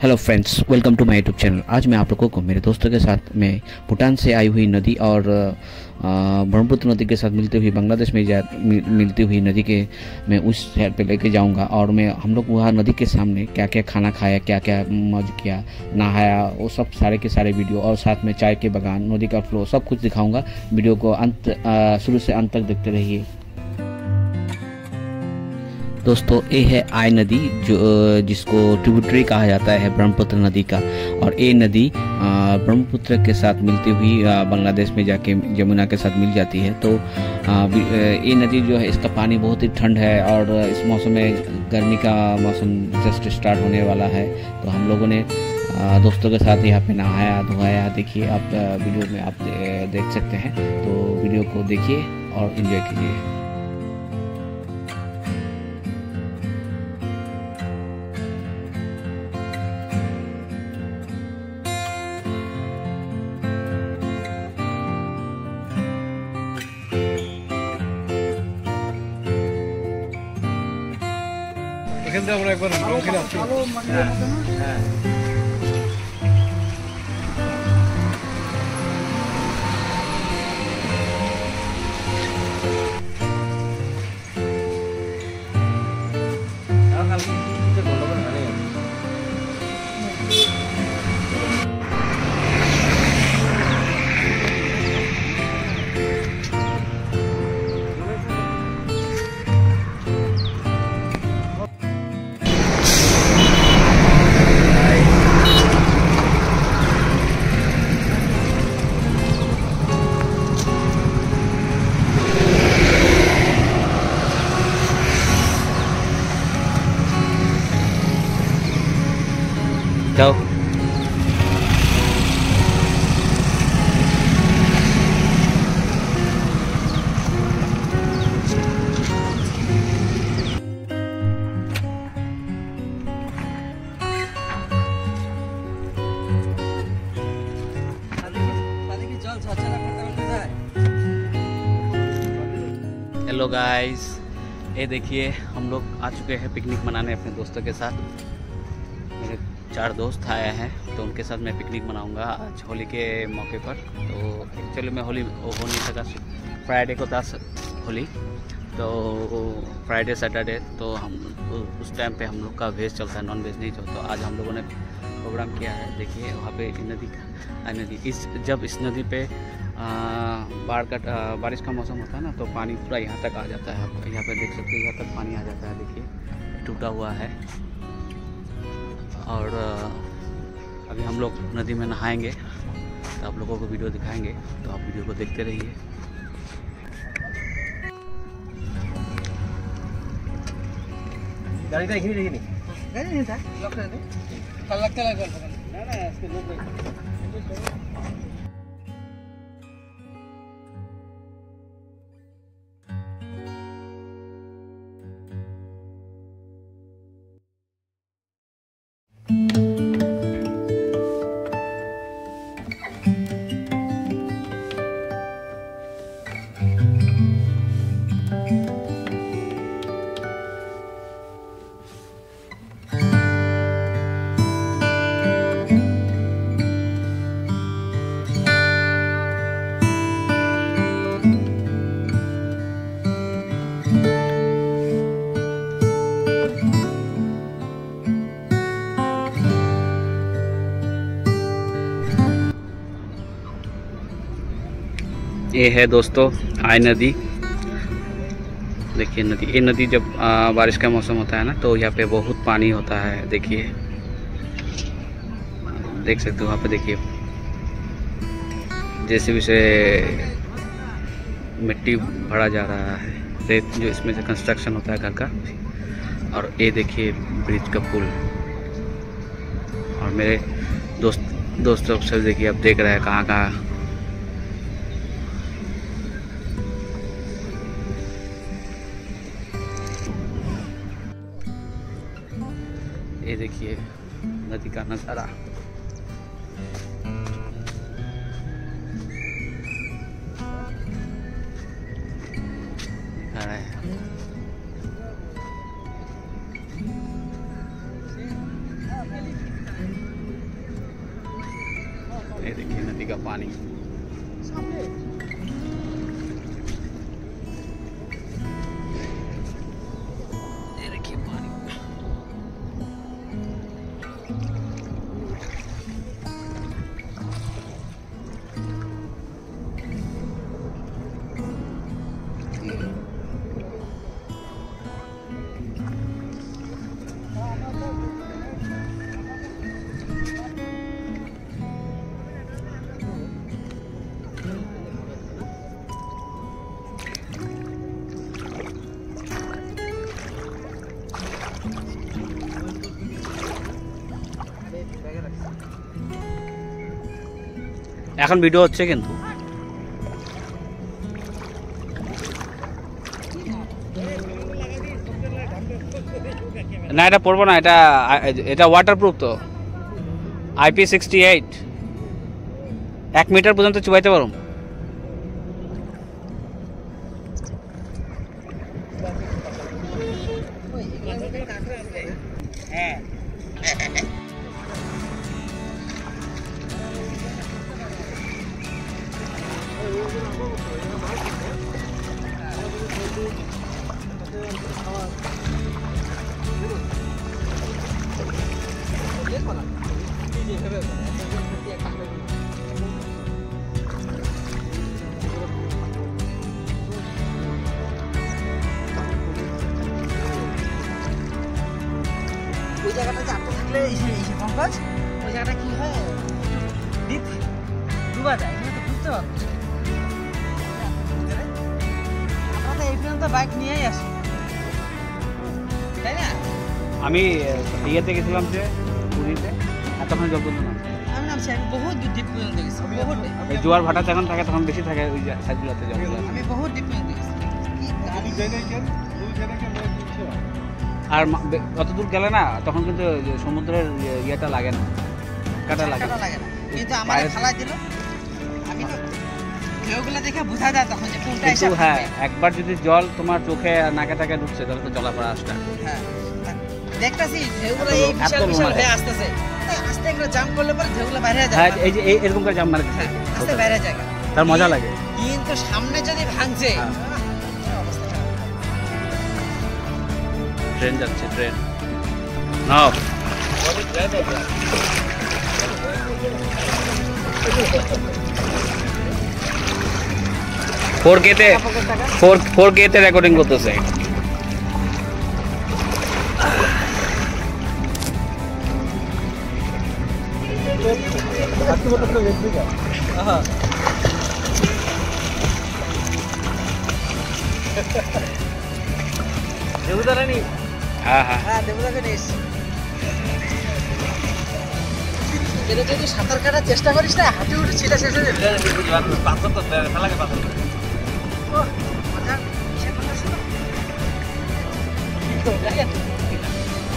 Hello friends, welcome to my YouTube channel. आज मैं आप लोगों को मेरे दोस्तों के साथ में भूटान से आई हुई नदी और ब्रह्मपुत्र नदी के साथ मिलती हुई बांग्लादेश में मिलती हुई नदी के मैं उस शहर पे लेके जाऊंगा और मैं हम लोग वहाँ नदी के सामने क्या क्या खाना खाया, क्या क्या मौज किया, नहाया, वो सब सारे के सारे वीडियो और साथ में चाय के बागान, नदी का फ्लो, सब कुछ दिखाऊंगा। वीडियो को शुरू से अंत तक देखते रहिए। दोस्तों, ये है आई नदी जो जिसको ट्रिब्यूटरी कहा जाता है ब्रह्मपुत्र नदी का, और ये नदी ब्रह्मपुत्र के साथ मिलती हुई बांग्लादेश में जाके यमुना के साथ मिल जाती है। तो ये नदी जो है, इसका पानी बहुत ही ठंड है और इस मौसम में गर्मी का मौसम जस्ट स्टार्ट होने वाला है। तो हम लोगों ने दोस्तों के साथ यहाँ पे नहाया धोया। देखिए, आप वीडियो में आप देख सकते हैं, तो वीडियो को देखिए और इन्जॉय कीजिए। আমরা একবার ওখানে আসছি। হ্যাঁ जाओ। हेलो गाइस, ये देखिए हम लोग आ चुके हैं पिकनिक मनाने अपने दोस्तों के साथ। मेरे 4 दोस्त आए हैं, तो उनके साथ मैं पिकनिक मनाऊंगा आज होली के मौके पर। तो एक्चुअली मैं होली हो नहीं सका, फ्राइडे को था होली, तो फ्राइडे सैटरडे तो हम उस टाइम पे हम लोग का वेज चलता है, नॉन वेज नहीं चलता। तो आज हम लोगों ने प्रोग्राम किया है। देखिए वहाँ पे नदी जब इस नदी पे बारिश का मौसम होता है ना, तो पानी पूरा यहाँ तक आ जाता है। आप यहाँ पे देख सकते हैं, यहाँ तक पानी आ जाता है। देखिए टूटा हुआ है। और अभी हम लोग नदी में नहाएंगे, तो आप लोगों को वीडियो दिखाएंगे, तो आप वीडियो को देखते रहिए। गाड़ी देखी नहीं नहीं था लॉक कर दे, कल लगता है ना ना इसके लोग। ये है दोस्तों आई नदी। देखिए नदी, ये नदी जब बारिश का मौसम होता है ना, तो यहाँ पे बहुत पानी होता है। देखिए, देख सकते हो वहाँ पे। देखिए जैसे भी से मिट्टी भरा जा रहा है, रेत जो इसमें से कंस्ट्रक्शन होता है घर का। और ये देखिए ब्रिज का पुल। और मेरे दोस्त लोग सब देखिए, अब देख रहे हैं कहाँ कहाँ। ये देखिए नदी का नज़ारा। दिखा रहा है। नदी का पानी। ये देखिए पानी। এখন ভিডিও হচ্ছে কিন্তু না, এটা পড়বো না, এটা ওয়াটারপ্রুফ তো IP68 1 মিটার পর্যন্ত চুবাইতে পারো। হ্যাঁ ওই জায়গাটা চাপতে থাকলে পঙ্কজ ওই জায়গাটা কি হয় ডিপ ডুবা যায়, এখানে তো ডুবতে পারবো। আমরা তো এই পর্যন্ত বাইক নিয়েই আসি, তাই না? আমি ইয়েতে গেছিলাম যে পুরীতে, তখন জল বলতো না, আমি নামছি, আমি বহুত ডিপ পর্যন্ত গেছি, বহুত এই জোয়ার ভাটা যখন থাকে তখন বেশি থাকে ওই সাইডগুলোতে জলগুলো। আমি বহুত ডিপ পর্যন্ত গেছি। আর কত দূর গেলে না তখন কিন্তু সমুদ্রের ইয়েটা লাগে না, কাটা লাগে না, কিন্তু আমার খালাই দিল, আমি তো ঢেউগুলো দেখে বোঝা যায় তখন যে কোনটা এসে। হ্যাঁ, একবার যদি জল তোমার চোখে নাকে টাকে ঢুকছে তাহলে তো জলাপড়া আসটা। হ্যাঁ দেখতাছি ঢেউগুলো এই বিশাল বিশাল হয়ে আসতেছে, আস্তে করে জাম্প করলে পরে ঢেউগুলো বাইরে যায়। হ্যাঁ, এই যে এরকম করে জাম্প মারে দিচ্ছে, আস্তে বাইরে যায়, তার মজা লাগে। কিন্তু সামনে যদি ভাঙছে, ট্রেন যাচ্ছে, ট্রেন নাও। ফোর কে তে রেকর্ডিং করতেছে। দেবুদা রানী, হ্যাঁ হ্যাঁ হ্যাঁ দেবুদাকে নিস। এটা যদি সাঁতার কাটার চেষ্টা করিস না, হাঁটু উঠে ছিটা শেষ হয়ে যাবে। পাথর তো ফেলাকে পাথর।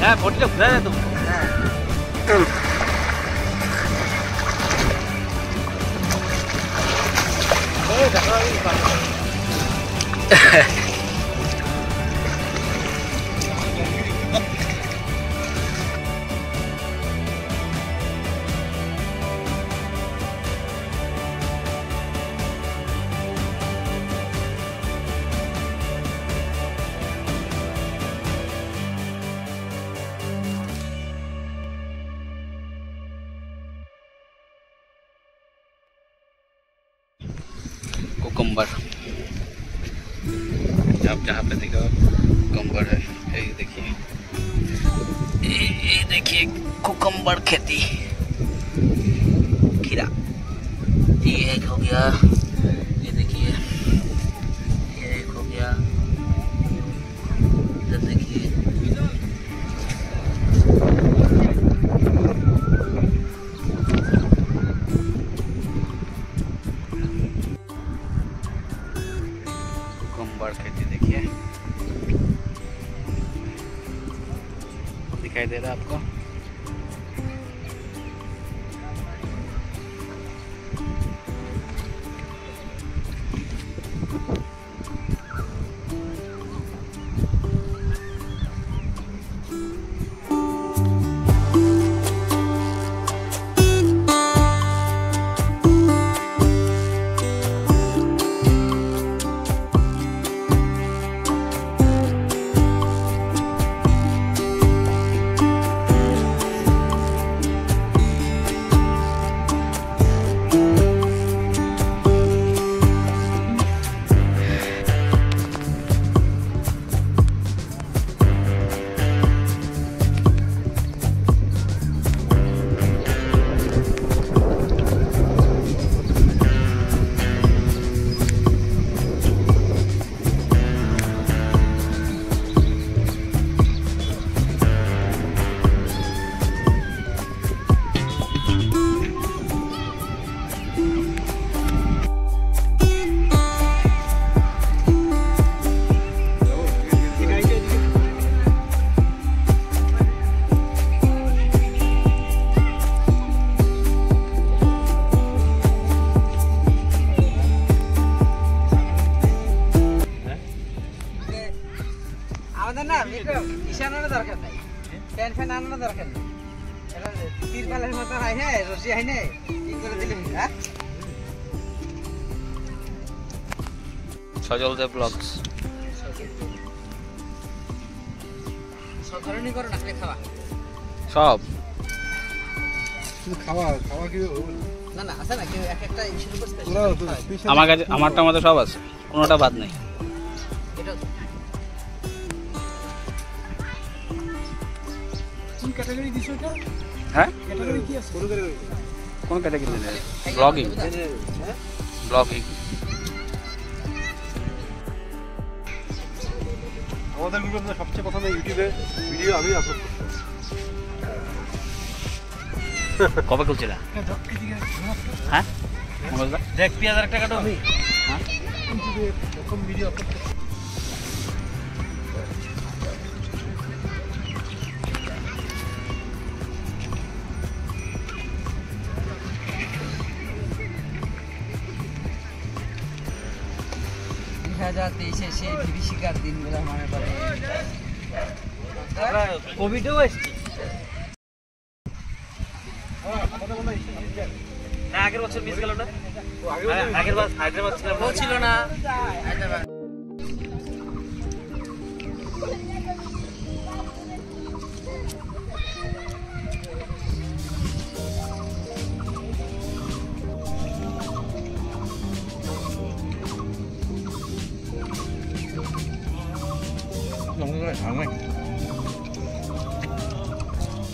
হ্যাঁ বডিটা ঘুরে যায় তো। कुकुम्बर, आप जहाँ पे देखो कुकुम्बर है, ये देखिए, ये देखिए कुकुम्बर खेती, खीरा, ये एक हो गया, ये देखिए, ये एक हो गया, इधर देखिए, कुकुम्बर खेती देखिए, दिखाई दे रहा है आपको। তিরপালের মতো হয় না রশি হয় না কি করে দিলে হ্যাঁ সজল দেব ব্লগস সব ধরনের করো না খাওয়া সব শুধু খাওয়া খাওয়া কি না না আছে না কেউ এক একটা ইস্যুর উপর স্পেশাল আমার কাছে আমারটা মধ্যে সব আছে কোনোটা বাদ নেই এটা কোন ক্যাটাগরি দিছো এটা হ্যাঁ ক্যাটাগরি কি আছে কোন ক্যাটাগরি ব্লগিং ব্লগিং আমাদের গ্রুপে সবচেয়ে প্রথমে ইউটিউবে ভিডিও আমি আপলোড করতাম কবে খুলছিল হ্যাঁ দেখ 2000 টাকা দাও হ্যাঁ ইউটিউবে প্রথম ভিডিও আপলোড করতাম সেই বিভীষিকার দিনগুলো মনে পড়ে কোভিডও এসছে না আগের বছর মিস গেল না আগের বছর হায়দ্রাবাদ ছিল না হায়দ্রাবাদ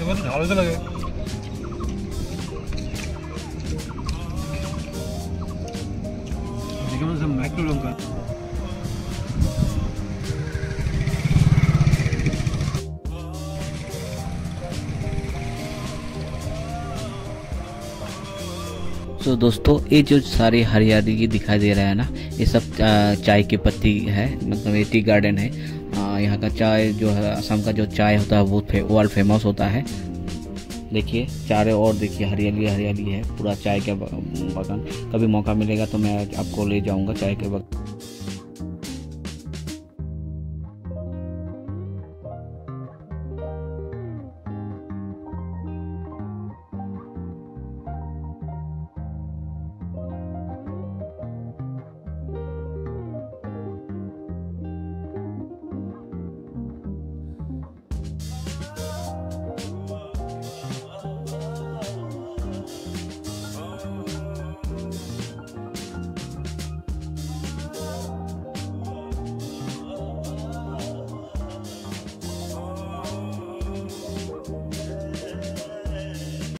এবার ঝাল দিতে লাগে যেমন মাইক্রো লঙ্কা तो दोस्तों ये जो सारी हरियाली दिखाई दे रहा है ना ये सब चाय की पत्ती है मतलब ये टी गार्डन है यहाँ का चाय जो है असम का जो चाय होता है वो वर्ल्ड फेमस होता है देखिए चारों ओर देखिए हरियाली हरियाली है पूरा चाय का बागान कभी मौका मिलेगा तो मैं आपको ले जाऊंगा चाय के बागान